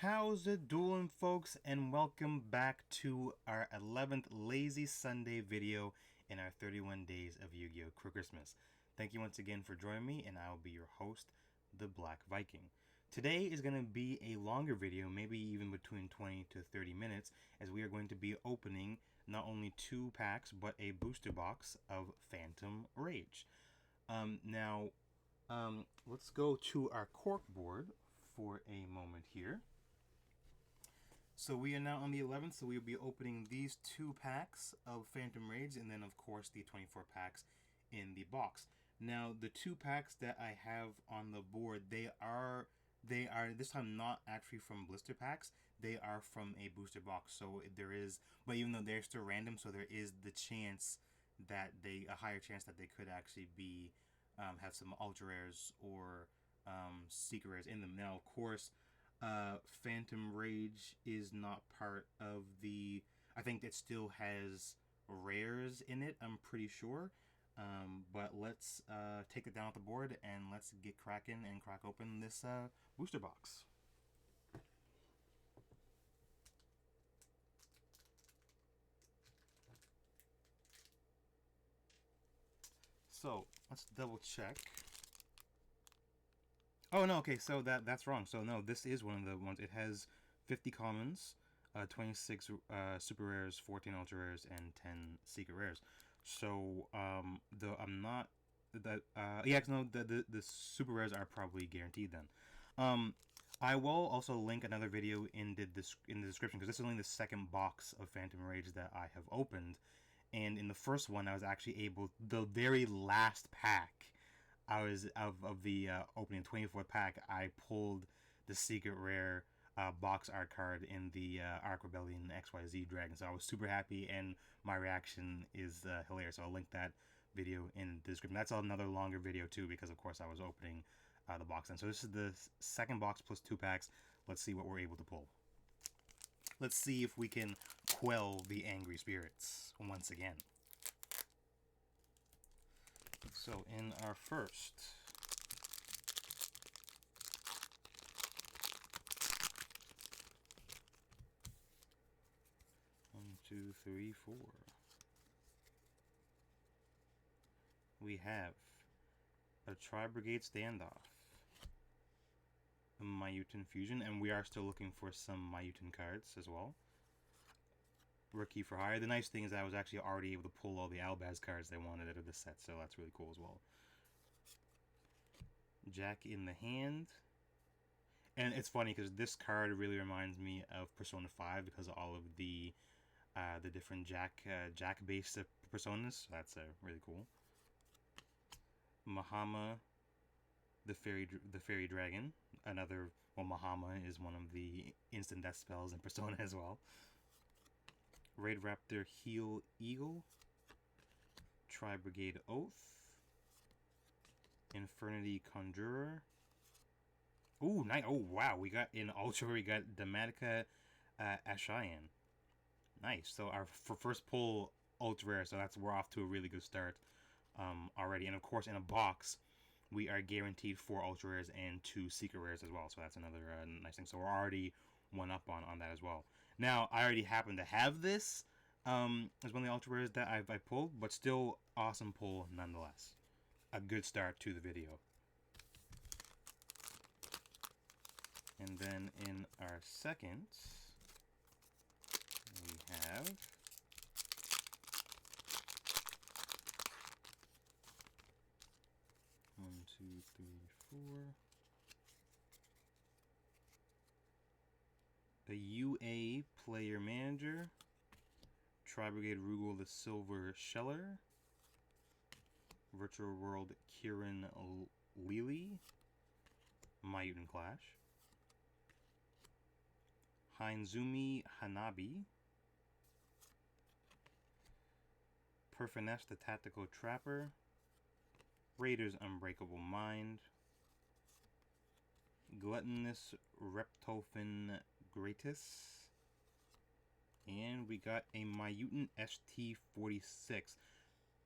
How's it doing, folks, and welcome back to our 11th Lazy Sunday video in our 31 days of Yu-Gi-Oh! Christmas. Thank you once again for joining me, and I will be your host, the Black Viking. Today is going to be a longer video, maybe even between 20 to 30 minutes, as we are going to be opening not only 2 packs, but a booster box of Phantom Rage. Let's go to our cork board for a moment here. So we are now on the 11th, so we'll be opening these 2 packs of Phantom Rage, and then of course the 24 packs in the box. Now the 2 packs that I have on the board, they are this time not actually from blister packs. They are from a booster box. So there is, but even though they're still random, so there is the chance that a higher chance that they could actually be have some ultra rares or secret rares in them. Now of course, Phantom Rage is not part of the... I think it still has rares in it, I'm pretty sure. But let's take it down off the board and let's get cracking and crack open this booster box. So let's double check. Oh no, okay, so that's wrong. So no, this is one of the ones. It has 50 commons, 26 super rares, 14 ultra rares, and 10 secret rares. So the super rares are probably guaranteed then. I will also link another video in the description, because this is only the second box of Phantom Rage that I have opened, and in the first one I was actually able, the very last pack, I was of the opening 24th pack, I pulled the secret rare box art card in the Arc Rebellion XYZ Dragon. So I was super happy, and my reaction is hilarious. So I'll link that video in the description. That's another longer video too, because of course I was opening the box. And so this is the second box plus 2 packs. Let's see what we're able to pull. Let's see if we can quell the angry spirits once again. So in our first one, two, three, four, we have a Tri-Brigade standoff, a Myutant fusion, and we are still looking for some Myutant cards as well. Rookie for hire. The nice thing is I was actually already able to pull all the Albaz cards they wanted out of the set, so that's really cool as well. Jack in the hand. And it's funny because this card really reminds me of Persona 5 because of all of the different Jack-based personas. So that's really cool. Mahama, the fairy dragon. Another, well, Mahama is one of the instant death spells in Persona as well. Raid Raptor Heel Eagle, Tri-Brigade Oath, Infernity Conjurer. Ooh, nice. Oh, wow. We got in Ultra, we got Dematica Ashian. Nice. So our first pull, Ultra Rare, so we're off to a really good start already. And of course, in a box, we are guaranteed 4 Ultra Rares and 2 Secret Rares as well. So that's another nice thing. So we're already one up on that as well. Now, I already happen to have this as one of the Ultra Rares that I pulled, but still awesome pull nonetheless. A good start to the video. And then in our second, we have one, two, three, four. A UA player manager, Tri-Brigade Rugal the Silver Sheller, Virtual World Kirin Lili, Myutant Clash, Hainzumi Hanabi, Perfinesh the Tactical Trapper, Raider's Unbreakable Mind, Gluttonous Reptolfin Gratis, and we got a Myutant ST-46.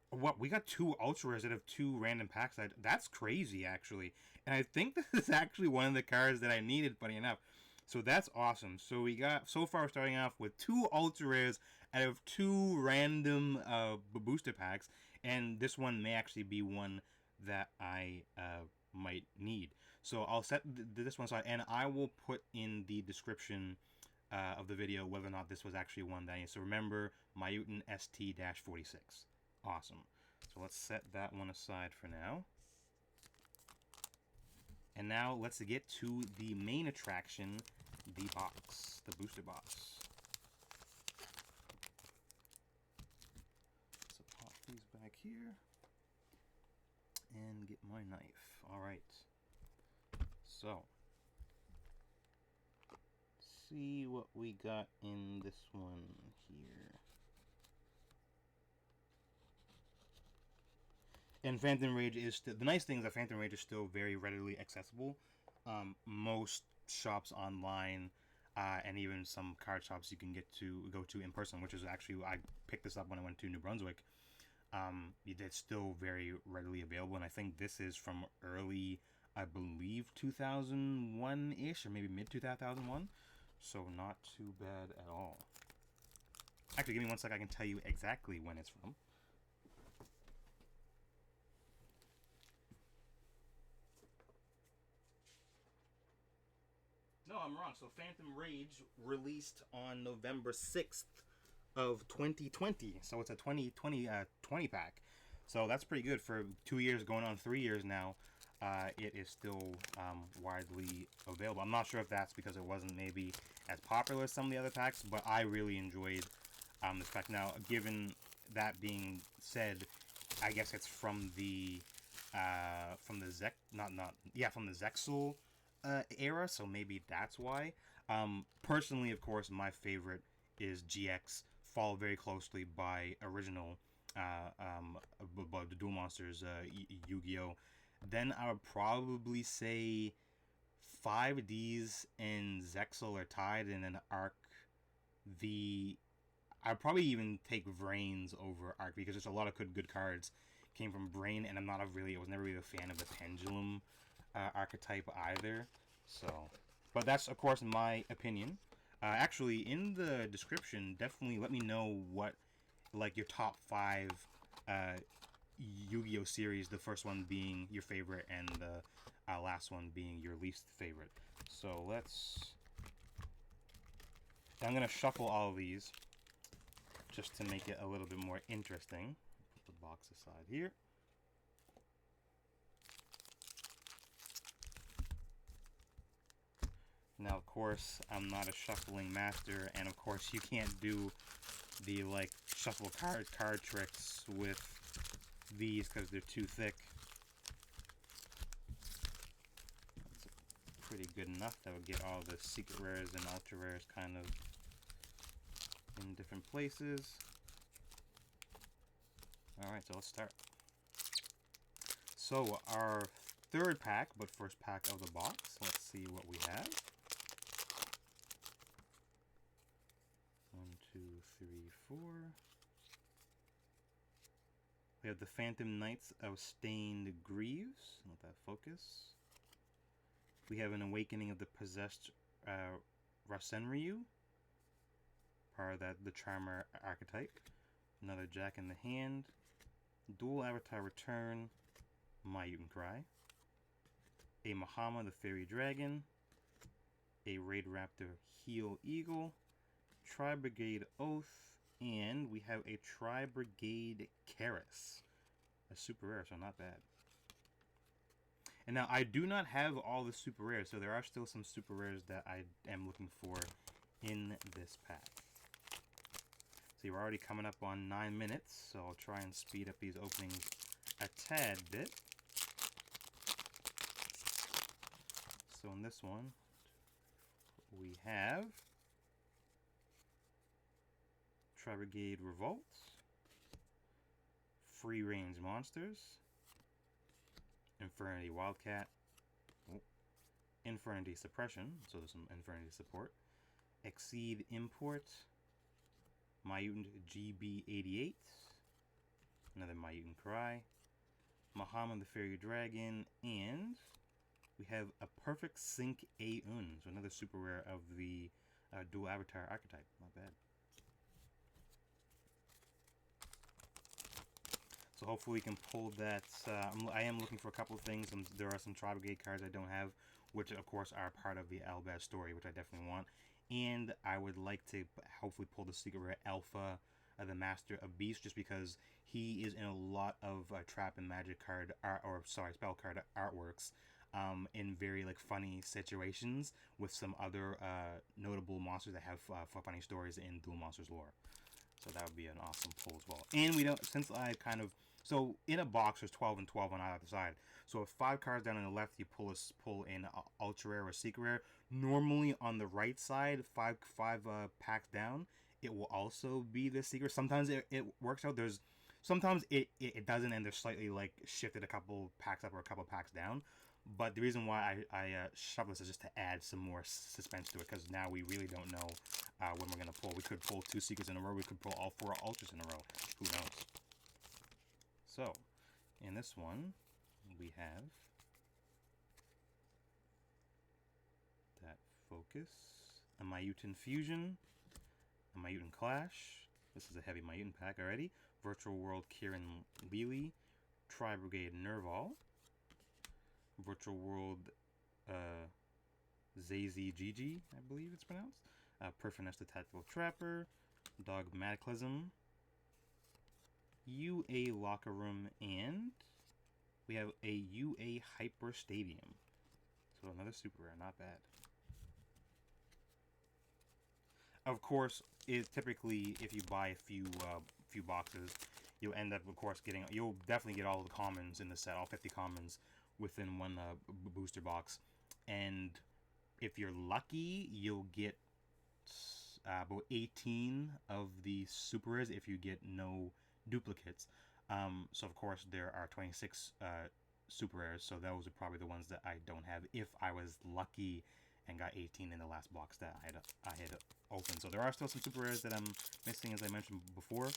What? We got 2 ultra rares out of 2 random packs. That's crazy, actually. And I think this is actually one of the cards that I needed, funny enough. So that's awesome. So we got, so far starting off with 2 ultra rares out of 2 random booster packs, and this one may actually be one that I might need. So I'll set this one aside, and I will put in the description of the video whether or not this was actually one that I need. So remember, Myutant ST-46. Awesome. So let's set that one aside for now. And now let's get to the main attraction, the box, the booster box. So pop these back here and get my knife. All right. So, see what we got in this one here. And Phantom Rage is still, the nice thing is that Phantom Rage is still very readily accessible. Most shops online and even some card shops you can go to in person, which is actually, I picked this up when I went to New Brunswick. It's still very readily available, and I think this is from early, I believe, 2001-ish, or maybe mid-2001. So not too bad at all. Actually, give me one sec, I can tell you exactly when it's from. No, I'm wrong. So Phantom Rage released on November 6th of 2020. So it's a 2020 20 pack. So that's pretty good for 2 years, going on 3 years now. It is still widely available. I'm not sure if that's because it wasn't maybe as popular as some of the other packs, but I really enjoyed this pack. Now, given that being said, I guess it's from the Zexal era, so maybe that's why. Personally, of course, my favorite is GX, followed very closely by original the Duel Monsters, YuGiOh. Then I would probably say 5Ds and Zexal are tied, and then Arc V. I'd probably even take Vrains over Arc because there's a lot of good cards came from Brain, and I was never really a fan of the Pendulum archetype either. So, but that's of course my opinion. Actually, in the description, definitely let me know what, like, your top 5 Yu-Gi-Oh series. The first one being your favorite, and the last one being your least favorite. So I'm gonna shuffle all of these just to make it a little bit more interesting. Put the box aside here. Now, of course, I'm not a shuffling master, and of course, you can't do the, like, shuffle card tricks with these because they're too thick. That's pretty good enough. That would get all the secret rares and ultra rares kind of in different places. Alright, so let's start. So, our third pack, but first pack of the box. Let's see what we have. 1, 2, 3, 4. We have the Phantom Knights of Stained Greaves. Let that focus. We have an Awakening of the Possessed Rasenryu. Part of the Charmer archetype. Another Jack in the Hand. Dual Avatar Return. Myutant Cry. A Mahama the Fairy Dragon. A Raid Raptor Heel Eagle. Tri-Brigade Oath. And we have a Tri-Brigade Karis. A super rare, so not bad. And now, I do not have all the super rares, so there are still some super rares that I am looking for in this pack. So you're already coming up on 9 minutes, so I'll try and speed up these openings a tad bit. So in this one, we have Tri-Brigade Revolt, Free Range Monsters, Infernity Wildcat, Infernity Suppression, so there's some Infernity support, Exceed Import, Myutant GB88, another Myutant Cry, Mahama the Fairy Dragon, and we have a perfect sync Aeon, so another super rare of the dual avatar archetype. Not bad. So hopefully we can pull that. I am looking for a couple of things. There are some Tri-Brigade cards I don't have, which of course are part of the Albaz story, which I definitely want. And I would like to hopefully pull the secret rare Alpha, the Master of Beast, just because he is in a lot of trap and magic card art, or sorry, spell card artworks, in very like funny situations with some other notable monsters that have funny stories in Duel Monsters lore. So that would be an awesome pull as well. And we don't, since I kind of, so in a box there's 12 and 12 on either side. So if 5 cards down on the left, you pull in ultra rare or secret rare. Normally on the right side, five packs down, it will also be the secret. Sometimes it works out. Sometimes it doesn't, and they're slightly like shifted a couple packs up or a couple packs down. But the reason why I shuffle this is just to add some more suspense to it, because now we really don't know when we're going to pull. We could pull 2 secrets in a row. We could pull all 4 ultras in a row. Who knows? So, in this one, we have that Focus, a Myutant Fusion, a Myutant Clash. This is a heavy Myutant pack already. Virtual World Kieran Leely, Tri-Brigade Nerval, Virtual World Zazie Gigi, I believe it's pronounced. Perfinesse the Tactical Trapper, Dogmaticalism, UA Locker Room, and we have a UA Hyper Stadium. So another super rare, not bad. Of course, typically if you buy a few boxes, you'll end up, of course, you'll definitely get all the commons in the set, all 50 commons within one booster box. And if you're lucky, you'll get about 18 of the super rares if you get no duplicates. So of course there are 26 super rares, so those are probably the ones that I don't have if I was lucky and got 18 in the last box that I had opened. So there are still some super rares that I'm missing, as I mentioned before,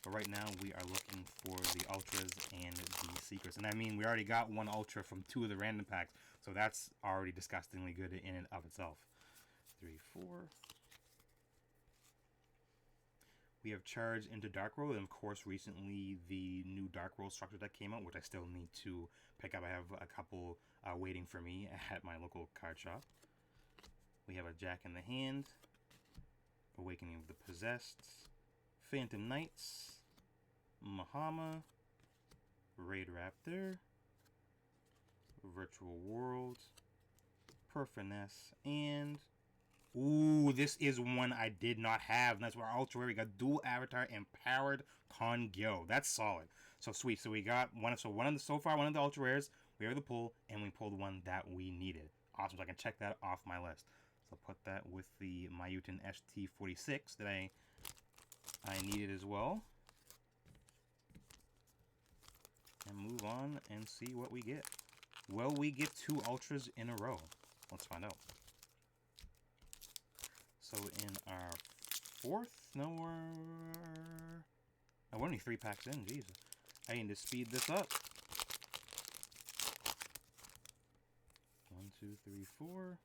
but right now we are looking for the ultras and the secrets. And I mean, we already got 1 ultra from 2 of the random packs, so that's already disgustingly good in and of itself. 3, 4. We have Charge into Dark World, and of course recently the new Dark World structure that came out, which I still need to pick up. I have a couple waiting for me at my local card shop. We have a Jack in the Hand, Awakening of the Possessed, Phantom Knights, Mahama, Raid Raptor, Virtual World, Perfinesse, and ooh, this is one I did not have. And that's where ultra rare. We got Dual Avatar Empowered YuGiOh. That's solid. So sweet. So we got one of the ultra rares. We have the pull, and we pulled one that we needed. Awesome. So I can check that off my list. So I'll put that with the Myutant ST-46 that I needed as well. And move on and see what we get. Will we get 2 ultras in a row? Let's find out. So in our 4th, we're only 3 packs in, jeez. I need to speed this up. 1, 2, 3, 4.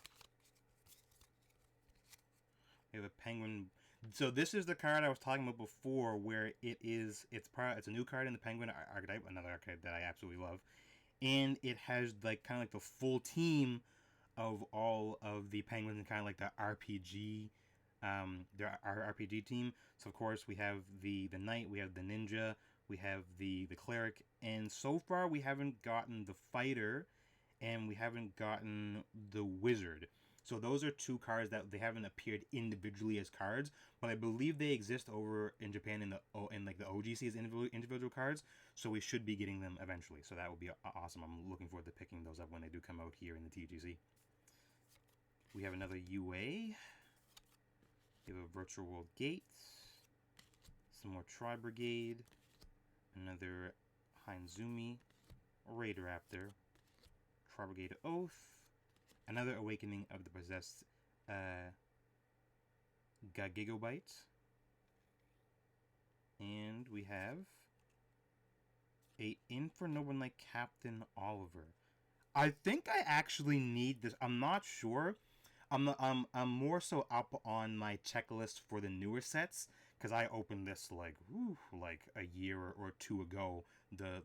We have a Penguin. So this is the card I was talking about before, where it's a new card in the Penguin archetype, another archetype that I absolutely love. And it has like kind of like the full team of all of the Penguins and kind of like the RPG, our RPG team. So of course we have the Knight, we have the Ninja, we have the Cleric, and so far we haven't gotten the Fighter, and we haven't gotten the Wizard. So those are 2 cards that they haven't appeared individually as cards, but I believe they exist over in Japan in like the OGC as individual cards. So we should be getting them eventually. So that would be awesome. I'm looking forward to picking those up when they do come out here in the TGC. We have another UA. We have a Virtual World Gate. Some more Tri-Brigade. Another Hanzumi. Raid Raptor. Tri-Brigade Oath. Another Awakening of the Possessed Gigabyte. And we have a Inferno like Captain Oliver. I think I actually need this. I'm not sure. I'm more so up on my checklist for the newer sets because I opened this like a year or two ago. The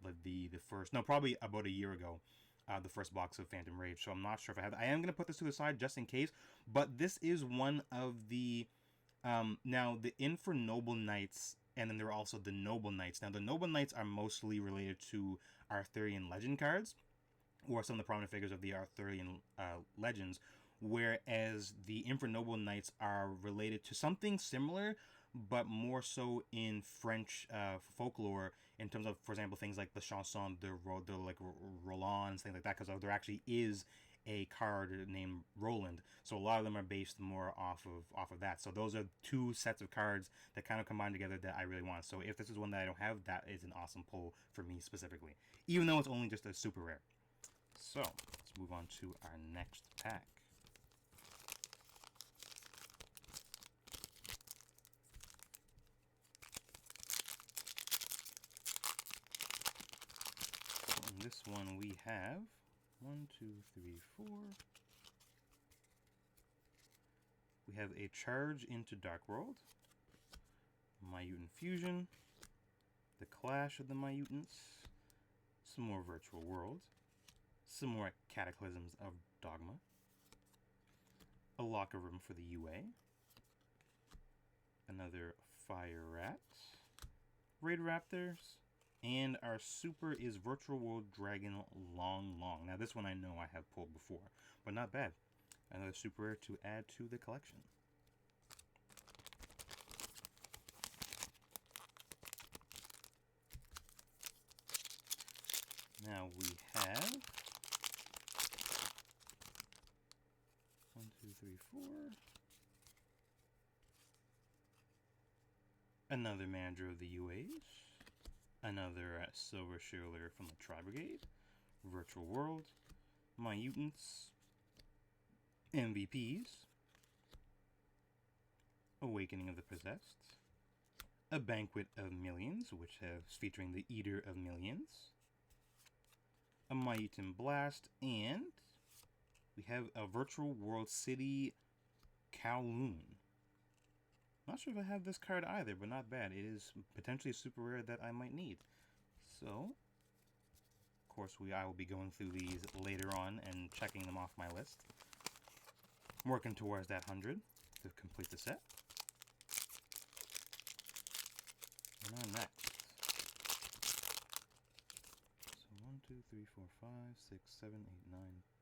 first, no, probably about a year ago, the first box of Phantom Rage. So I'm not sure if I have. I am gonna put this to the side just in case. But this is one of the now the Infer Noble Knights, and then there are also the Noble Knights. Now the Noble Knights are mostly related to Arthurian legend cards, or some of the prominent figures of the Arthurian legends, whereas the Infernoble Knights are related to something similar, but more so in French folklore, in terms of, for example, things like the chanson de like Roland, things like that, because there actually is a card named Roland. So a lot of them are based more off of that. So those are two sets of cards that kind of combine together that I really want. So if this is one that I don't have, that is an awesome pull for me specifically, even though it's only just a super rare. So, let's move on to our next pack. So in this one we have 1, 2, 3, 4. We have a Charge into Dark World, Myutant Fusion, the Clash of the Myutants, some more Virtual World, some more Cataclysms of Dogma, a Locker Room for the UA, another Fire Rat, Raid Raptors, and our super is Virtual World Dragon Long Long. Now this one I know I have pulled before, but not bad. Another super rare to add to the collection. Now we have 1, 2, 3, 4. Another Manager of the UAs. Another Silver Shieldler from the Tri-Brigade. Virtual World. Myutants. MVPs. Awakening of the Possessed. A Banquet of Millions, which has featuring the Eater of Millions. A Myutant Blast, and we have a Virtual World City Kowloon. Not sure if I have this card either, but not bad. It is potentially a super rare that I might need. So, of course, I will be going through these later on and checking them off my list. I'm working towards that 100 to complete the set. And on next. So 1, 2, 3, 4, 5, 6, 7, 8, 9,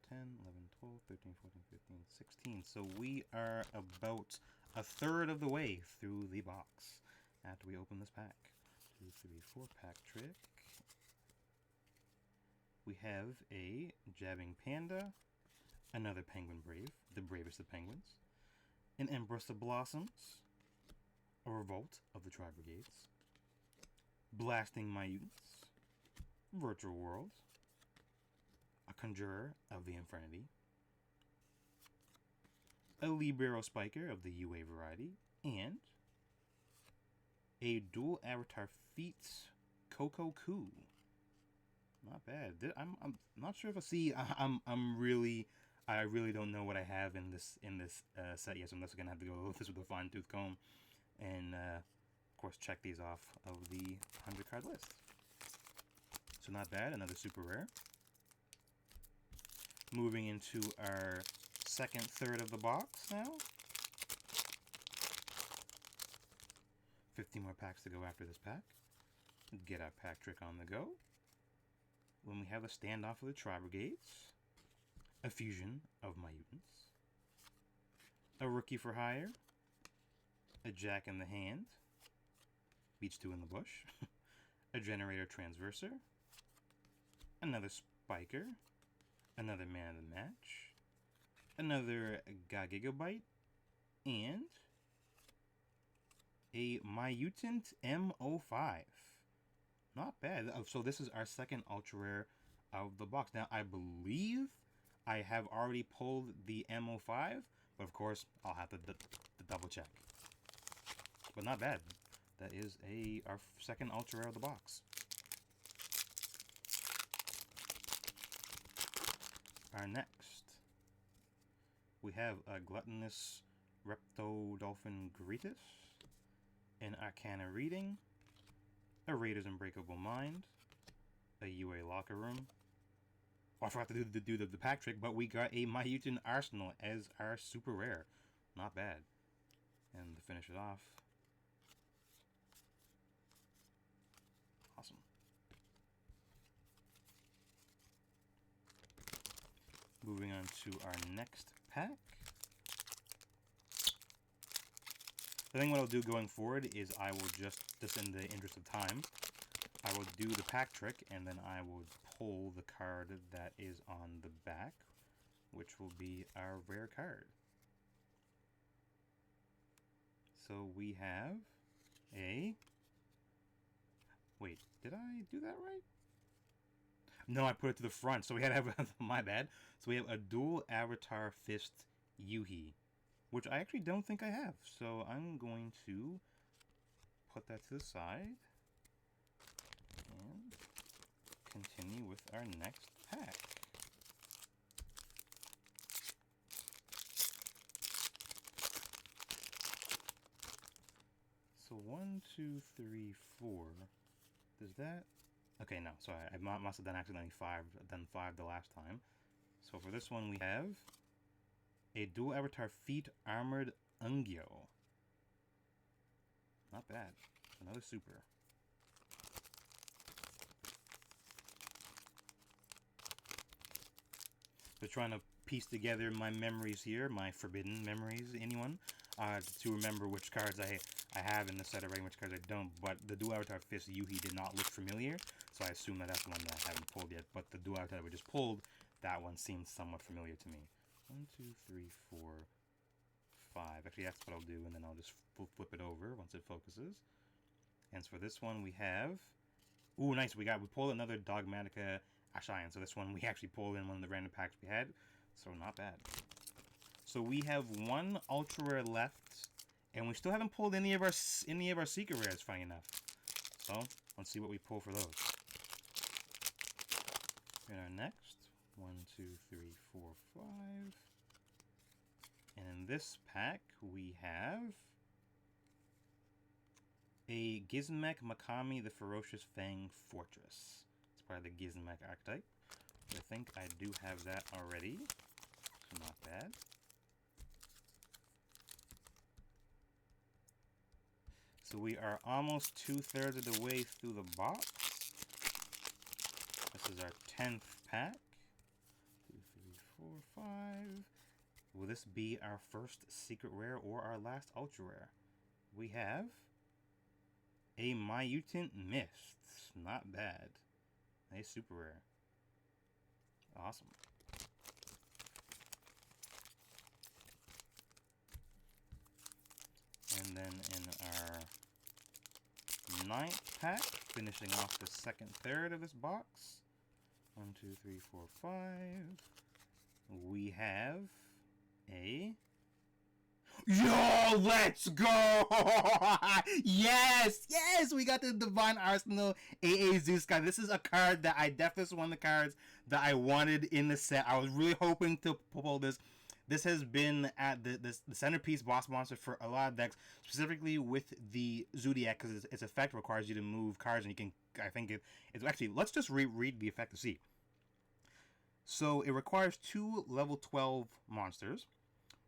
10, 11, 12, 13, 14, 15, 16. So we are about a third of the way through the box after we open this pack. 2, 3, 4 pack trick. We have a Jabbing Panda, another Penguin Brave, the bravest of penguins, an Empress of Blossoms, a Revolt of the Tri-Brigades, Blasting Myutants, Virtual World, a Conjurer of the Infernity, a Libero Spiker of the UA variety, and a Dual Avatar Feats Coco Coo. Not bad. I'm not sure if I really don't know what I have in this set yet, so I'm just gonna have to go with this with a fine tooth comb, and of course check these off of the 100 card list. So not bad. Another super rare. Moving into our second third of the box now. 50 more packs to go after this pack. Get our pack trick on the go. When we have a standoff of the Tri-Brigades, a fusion of Myutants, a Rookie for Hire, a Jack in the Hand, Beach 2 in the Bush, a Generator Transverser, another Spiker, another Man of the Match, another Gigabyte, and a Myutant M05. Not bad. So this is our second ultra rare of the box. Now I believe I have already pulled the M05, but of course I'll have to double check. But not bad. That is our second ultra rare of the box. our next, we have a Gluttonous Reptodolphin Greetus, an Arcana Reading, a Raider's Unbreakable Mind, a UA Locker Room. Oh, I forgot to do the pack trick, but we got a Myutant Arsenal as our super rare. Not bad. And to finish it off, awesome. Moving on to our next pack. I think what I'll do going forward is I will just in the interest of time, I will do the pack trick and then I will pull the card that is on the back, which will be our rare card. So we have a... Wait, did I do that right? No, I put it to the front, so we had to have... my bad. So we have a Dual Avatar Fist YuGiOh, which I actually don't think I have. So I'm going to put that to the side and continue with our next pack. So 1, 2, 3, 4. Does that... Okay, no, sorry, I must have done accidentally 5. I've done 5 the last time. So for this one we have a Dual Avatar Feet Armored YuGiOh. Not bad. Another super. Just trying to piece together my memories here, my forbidden memories, anyone, to remember which cards I have in the set already, which cards I don't. But the Dual Avatar Fist YuGiOh did not look familiar, so I assume that that's the one that I haven't pulled yet. But the Dual Avatar that we just pulled, that one seems somewhat familiar to me. 1, 2, 3, 4, 5. Actually, that's what I'll do, and then I'll just flip it over once it focuses. And so for this one, we have... Ooh, nice. We pulled another Dogmatica Ashion. So this one we actually pulled in one of the random packs we had. So not bad. So we have one Ultra Rare left, and we still haven't pulled any of our secret rares, funny enough. So let's see what we pull for those. And our next 1, 2, 3, 4, 5. And in this pack we have a Gizmek Makami the Ferocious Fang Fortress. It's part of the Gizmek archetype. I think I do have that already. So not bad. So we are almost 2/3 of the way through the box. This is our 10th pack. 2, 3, 4, 5. Will this be our first secret rare or our last ultra rare? We have a Myutant Mists. Not bad. A super rare. Awesome. And then in our 9th pack, finishing off the second third of this box. 1, 2, 3, 4, 5. We have a... Yo, let's go! Yes! Yes! We got the Divine Arsenal AA Zeus guy. This is a card that this is one of the cards that I wanted in the set. I was really hoping to pull this. This has been at the centerpiece boss monster for a lot of decks, specifically with the Zodiac, because its effect requires you to move cards, and you can, I think it's actually, let's just read the effect to see. So it requires 2 level 12 monsters.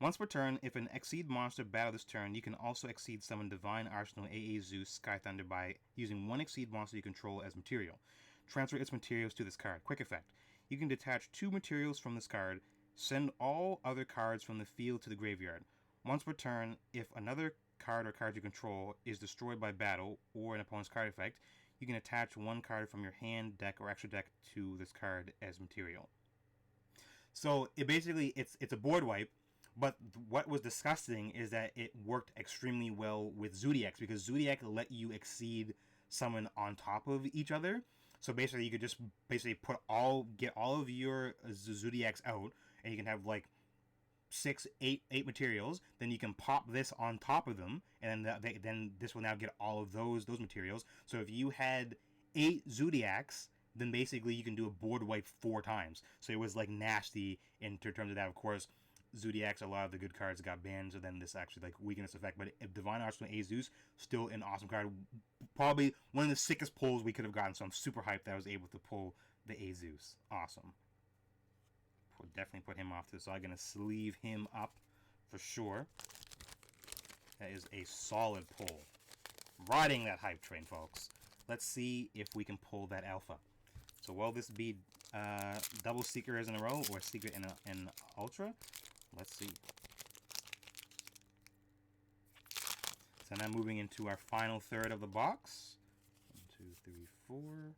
Once per turn, if an Exceed monster battle this turn, you can also Exceed summon Divine Arsenal AA Zeus Sky Thunder by using 1 Exceed monster you control as material. Transfer its materials to this card. Quick effect. You can detach 2 materials from this card. Send all other cards from the field to the graveyard. Once per turn, if another card or card you control is destroyed by battle or an opponent's card effect, you can attach 1 card from your hand, deck, or extra deck to this card as material. So it basically, it's a board wipe. But what was disgusting is that it worked extremely well with Zodiacs, because Zodiac let you Exceed summon on top of each other. So basically, you could just basically get all of your Zodiacs out, and you can have like 6, 8 materials. Then you can pop this on top of them, and then this will now get all of those materials. So if you had 8 Zodiacs, then basically you can do a board wipe 4 times. So it was like nasty in terms of that. Of course, Zodiac's, a lot of the good cards got banned, so then this actually like weakened its effect. But if Divine Arts from Azus, still an awesome card. Probably one of the sickest pulls we could have gotten. So I'm super hyped that I was able to pull the Azus. Awesome. We'll definitely put him off too. So I'm gonna sleeve him up for sure. That is a solid pull. Riding that hype train, folks. Let's see if we can pull that alpha. So will this be double Seekers in a row or Secret in Ultra? Let's see. So now moving into our final third of the box. 1, 2, 3, 4.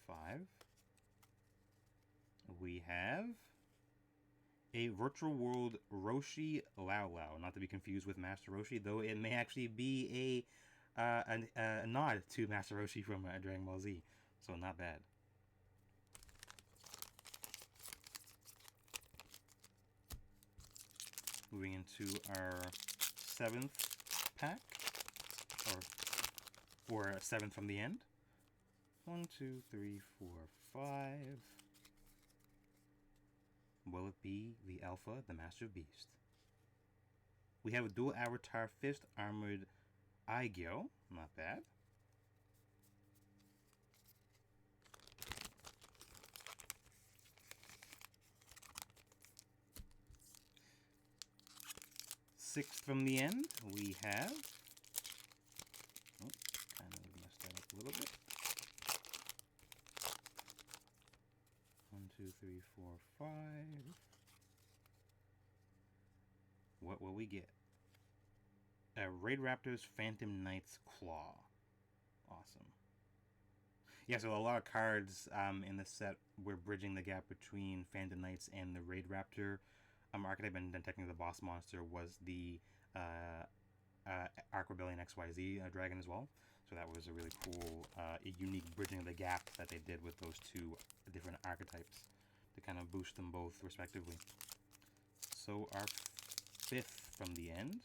5. We have a Virtual World Roshi Lao Lao, not to be confused with Master Roshi, though it may actually be a nod to Master Roshi from Dragon Ball Z, so not bad. Moving into our 7th pack, or 7th from the end. 1, 2, 3, 4, 5. Will it be the Alpha, the Master Beast? We have a dual avatar fist armored YuGiOh, not bad. Sixth from the end, we have. Oh, kind of messed that up a little bit. 1, 2, 3, 4, 5. What will we get? A Raid Raptor's Phantom Knight's Claw. Awesome. Yeah, so a lot of cards in this set, we're bridging the gap between Phantom Knights and the Raid Raptor archetype, and then technically the boss monster was the Arc Rebellion XYZ dragon as well. So that was a really cool, unique bridging of the gap that they did with those two different archetypes to kind of boost them both respectively. So our 5th from the end.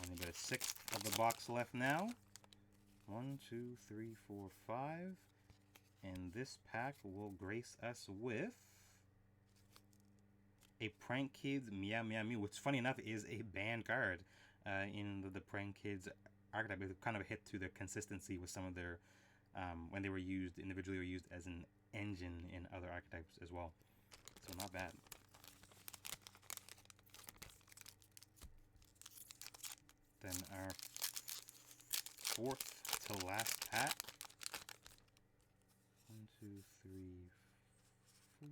Only got a 6th of the box left now. 1, 2, 3, 4, 5. And this pack will grace us with a Prank Kids Meow Meow Mew, which funny enough is a banned card in the Prank Kids archetype. It kind of a hit to their consistency with some of their, when they were used individually or used as an engine in other archetypes as well. So not bad. Then our 4th to last pack. 1, 2, 3, 4.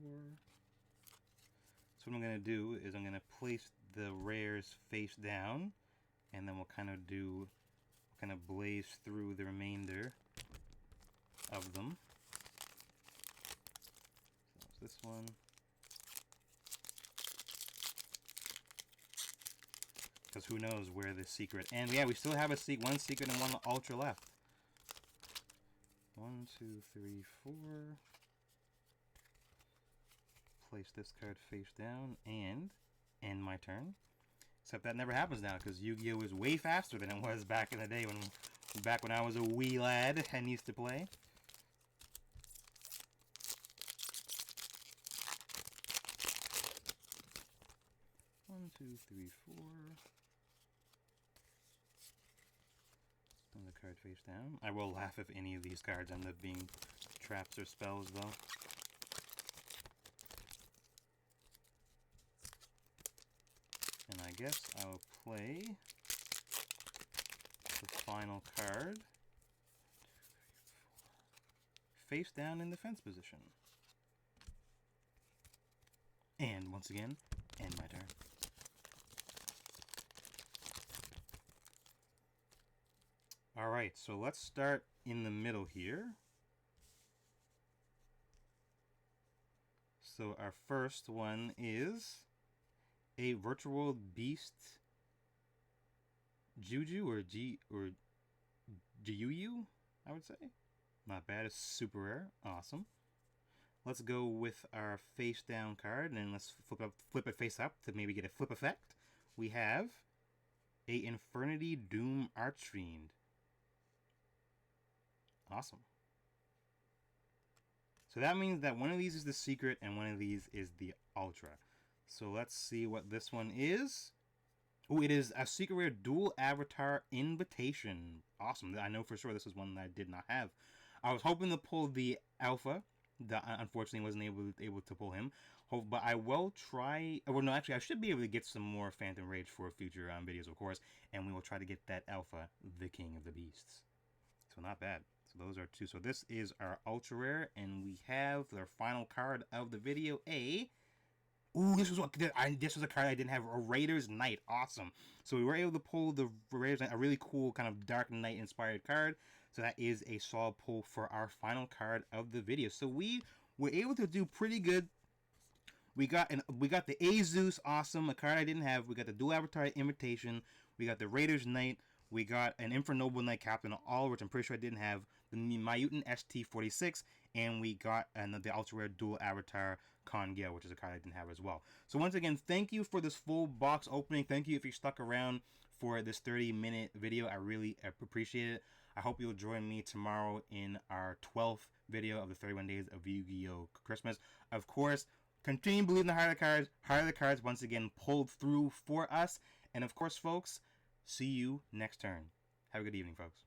So what I'm going to do is I'm going to place the rares face down, and then we'll kind of blaze through the remainder of them. So it's this one. Because who knows where the secret... And yeah, we still have one secret and one ultra left. 1, 2, 3, 4. Place this card face down and end my turn. Except that never happens now because Yu-Gi-Oh is way faster than it was back in the day when I was a wee lad and used to play. One, 2, 3, 4. And the card face down. I will laugh if any of these cards end up being traps or spells, though. And I guess I'll play the final card face down in defense position. And once again, end my turn. Alright, so let's start in the middle here. So our first one is a Virtual World Beast Juju or YuGiOh, I would say. Not bad, it's super rare. Awesome. Let's go with our face down card, and then let's flip it face up to maybe get a flip effect. We have a Infernity Doom Archfiend. Awesome. So that means that one of these is the secret and one of these is the ultra. So let's see what this one is. Oh, it is a secret rare dual avatar invitation. Awesome. I know for sure this is one that I did not have. I was hoping to pull the alpha. That unfortunately wasn't able to pull him. But I will try. Well, no, actually, I should be able to get some more Phantom Rage for future videos, of course. And we will try to get that alpha, the King of the Beasts. So not bad. So those are two. So this is our ultra rare, and we have our final card of the video. Ooh, this was a card I didn't have. A Raiders Knight. Awesome. So we were able to pull the Raiders Knight, a really cool kind of Dark Knight inspired card. So that is a solid pull for our final card of the video. So we were able to do pretty good. We got the Azus, awesome, a card I didn't have. We got the Dual Avatar Invitation. We got the Raiders Knight. We got an Infernoble Knight Captain, all which I'm pretty sure I didn't have. The Myutant ST-46, and we got the ultra rare Dual Avatar YuGiOh, which is a card I didn't have as well. So once again, thank you for this full box opening. Thank you if you stuck around for this 30-minute video. I really appreciate it. I hope you'll join me tomorrow in our 12th video of the 31 Days of Yu-Gi-Oh! Christmas. Of course, continue believing the heart of the cards. Heart of the cards once again pulled through for us. And of course, folks, see you next turn. Have a good evening, folks.